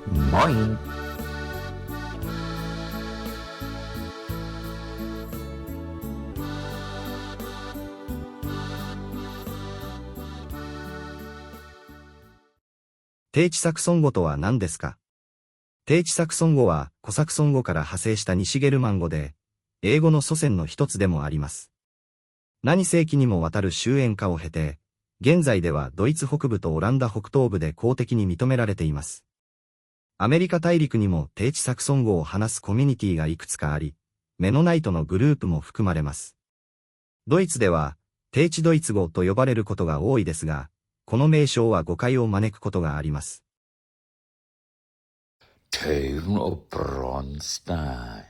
Moin.低地サクソン語とは何ですか？低地サクソン語は古サクソン語から派生した西ゲルマン語で、英語の祖先の一つでもあります。何世紀にもわたる終焉化を経て、現在ではドイツ北部とオランダ北東部で公的に認められています。アメリカ大陸にも低地サクソン語を話すコミュニティがいくつかあり、メノナイトのグループも含まれます。ドイツでは、低地ドイツ語と呼ばれることが多いですが、この名称は誤解を招くことがあります。Teugen op Bronstein.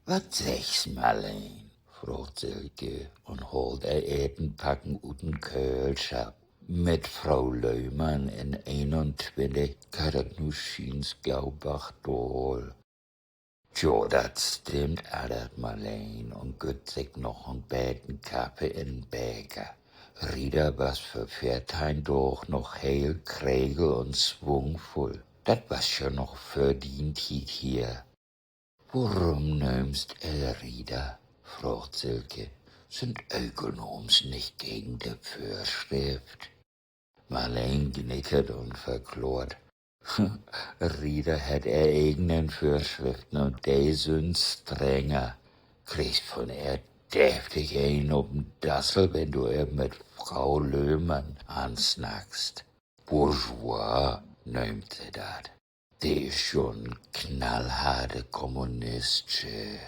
Wat zeg's, Marleen? Vroeg Silke und holt Etenpacken uit een keulschap. Met Frau Leumann in 21 kan het nu schiens Gaubach dool. Jo, dat stimmt alles, Marleen, und gut sich noch een Betenkappe in Beker. Rieder was für Pferdheim doch noch heel kregel und schwungvoll. Dat was schon noch verdient hier. Warum nimmst Rieder? Fragt Silke. Sind Ökonoms nicht gegen die Vorschrift? Marleen knickert und verklort. Rieder hat eigenen Vorschriften und die sind strenger. Kriegst von deftig ein ob'n Dassel, wenn du mit Frau Löhmann ansnackst. Bourgeois nennt sie dat. Die ist schon knallharte Kommunistische.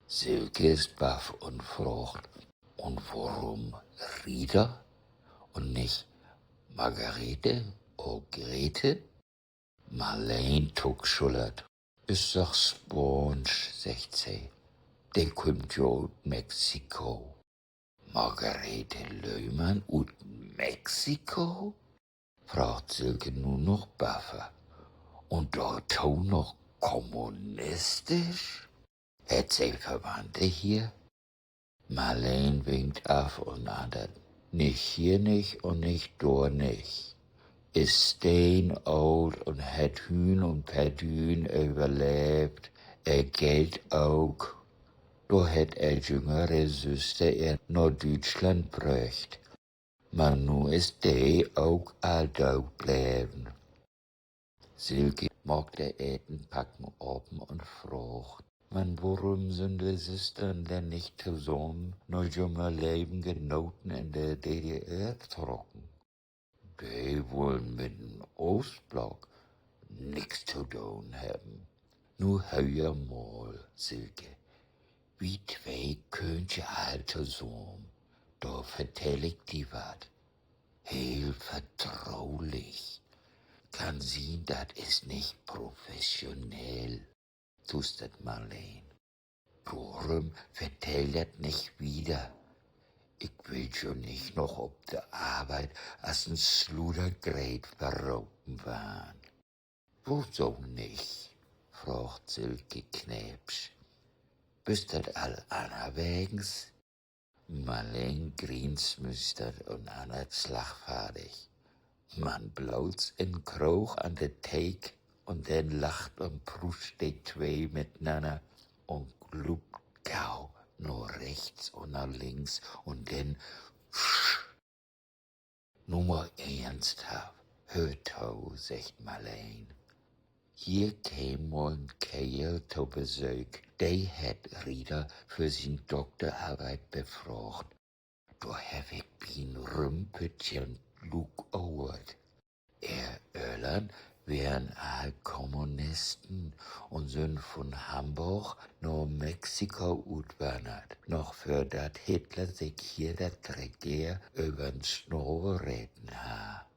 Silke ist baff und fragt, und warum Rieder und nicht Margarete oder Grete? Marleen tuckschullert. Ist doch Sponge, sagt sie. Der kommt ja aus Mexiko. Margarete Leumann aus Mexiko? Fragt Silke nun noch baffer. Und dort auch noch kommunistisch? Hat sie Verwandte hier? Marleen winkt ab und antwortet, nicht hier nicht und nicht dort nicht. Ist steinalt und hat Hühn und Perdün überlebt, Geld auch. Da hat jüngere Süster nach Deutschland bräucht. Maar nu ist die auch alt bleiben. Silke mag der Etenpacken oben und fragt, man, warum sind die Süstern denn nicht zusammen noch junge Leben genoten in der DDR trocken? Die wollen mit dem Ostblock nix zu tun haben. Nu hör mal, Silke. Wie zwei könnt ihr halt zusammen. Da vertell ich dir wat. Heel vertraulich. Kann sehen, dat is nicht professionell. Tustert Marleen. Warum vertell dat nicht wieder? Ich will schon nicht noch ob der Arbeit als ein Sludergerät verroten waren. Wieso nicht? Fragt Silke knäpsch. Bist dat all anerwegens? Marleen grinsmüstert und annert slagvaardig. Man bloß in Kroog an de Teig und dann lacht und pruscht die zwei miteinander und glupt gau nur rechts und nach links und dann nur mal ernsthaft. Hört to, sagt Marleen. Hier käm mal ein Kerl zu Besuch, der hat Rieder für sin Doktorarbeit befragt. Da hab ich bin Rümpelchen Luke Award. Irland wären all Kommunisten und sind von Hamburg nach Mexiko utwandert. Noch für dat Hitler sich hier dat Regier übern Schnurr reden ha.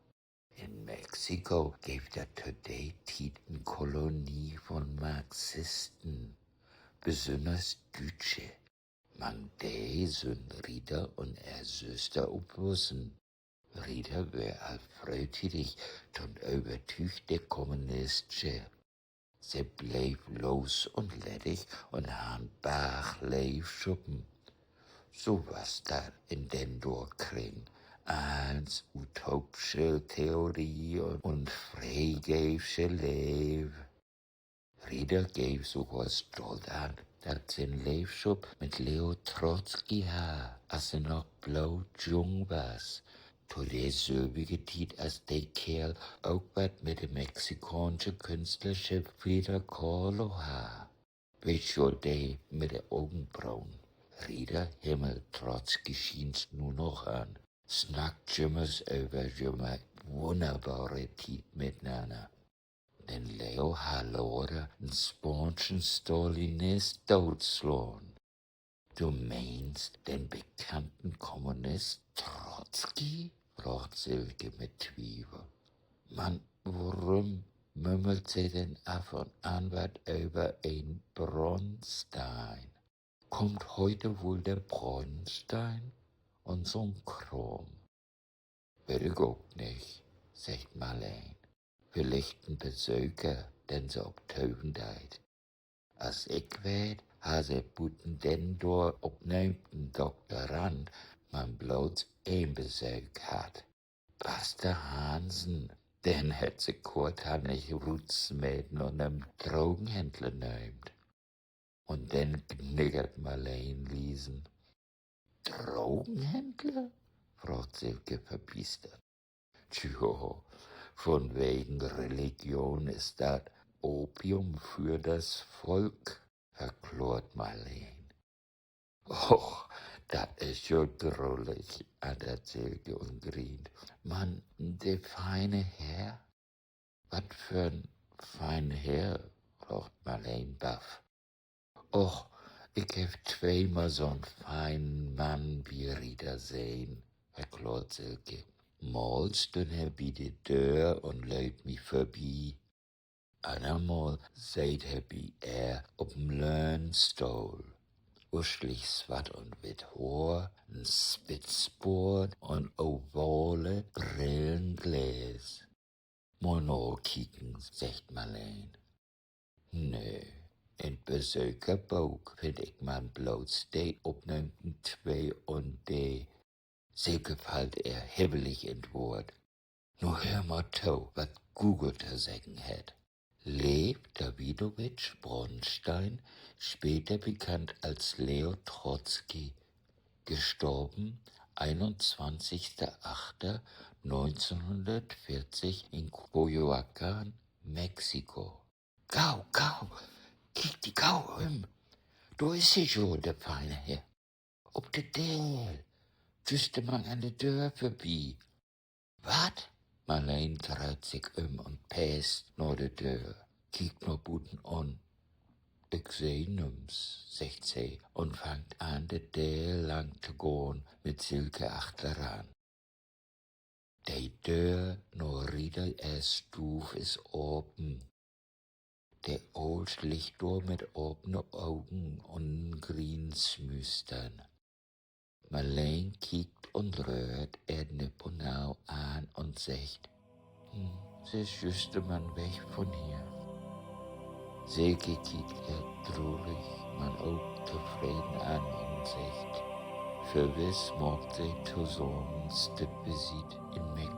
In Mexiko gibt er today Titen Kolonie von Marxisten, besonders Deutsche. Man die sind Rieder und Süster oplossen. Rieder wär all freudig und übertüchte Kommunistische. Sie bleib los und ledig und han Bach leif schuppen. So was da in den Dorkring, als utopische Theorie und vrijgeefse leven. Rieder geeft sogar stolz aan dat zijn leefschap met Leo Trotsky had, als hij nog bloedjong was. Tot dezelfde tijd als die kerel ook wat met de Mexicaanse kunstlerschap Frida Kahlo had. Weet je die met de augenbrauen? Rieder Himmel Trotsky schien's nur noch an. Snackt jimmers over jimmer wunderbare tijd miteinander. Den Leo Halore een Sponschen Stalinist doodslaan. Du meinst den bekannten Kommunist Trotzki? Fragt Silke mit Twiebel. Mann, warum mümmelt sie denn ab und an wat über ein Bronstein? Kommt heute wohl der Bronstein und so'n Kram? Weet ik ook nicht, sagt Marleen. Vielleicht ein Besucher, den sie abtauchen deit. Als ich weet, ha sie Buten den door op neemten Doktorand, man bloß ein Besuch hat. Pastor Hansen, den het sie kurzhannig Rutsmäden und einem Drogenhändler neumt. Und den knickert Marleen Liesen. Drogenhändler? Fragt Silke verbiestert. Tjo, von wegen Religion ist das Opium für das Volk, verklort Marleen. Och, das ist ja drollig, hat Silke und grient. Mann, der feine Herr? Was für ein feiner Herr, fragt Marleen baff. Och, ich hab zweimal so'n feinen Mann wie Rieder sehen, verklort Silke. Mal stund er bij de deur und leut mich vorbei. Andermal seid er bij op dem Lehnstuhl. Uschlich swart und wit Haar, ein Spitzbord und ovale Brillengläs. Mal noch kicken, sagt Marleen. Nö, in Besökerbuch find ich man bloß die opnemten 2 und die. Sie gefällt er hebbelig in Wort. Nur hör mal to, was Google zu sagen hat. Lev Davidowitsch Bronstein, später bekannt als Leo Trotzki, gestorben 21.08.1940 in Coyoacán, Mexiko. Gau, kiek die Gau Du ist sie schon, der feine Herr. Ob de Deel. Wüsste man an der Tür vorbei. Wat? Marleen dreht sich und päst nach der Tür, kiekt noch Buten an. Ich seh nichts, sagt sie und fängt an, der Tür lang zu gehen mit Silke achteran. Die Tür nach Rieder Stuf ist oben. Der Old liegt da mit offenen Augen und Grinsmüstern. Marleen kiekt und rührt Edne Bonau an und sagt, sie ist just man weg von hier. Silke kiekt traurig, man auch zufrieden an und sagt, für was mag sie zusammen Stippe sieht in Mexiko.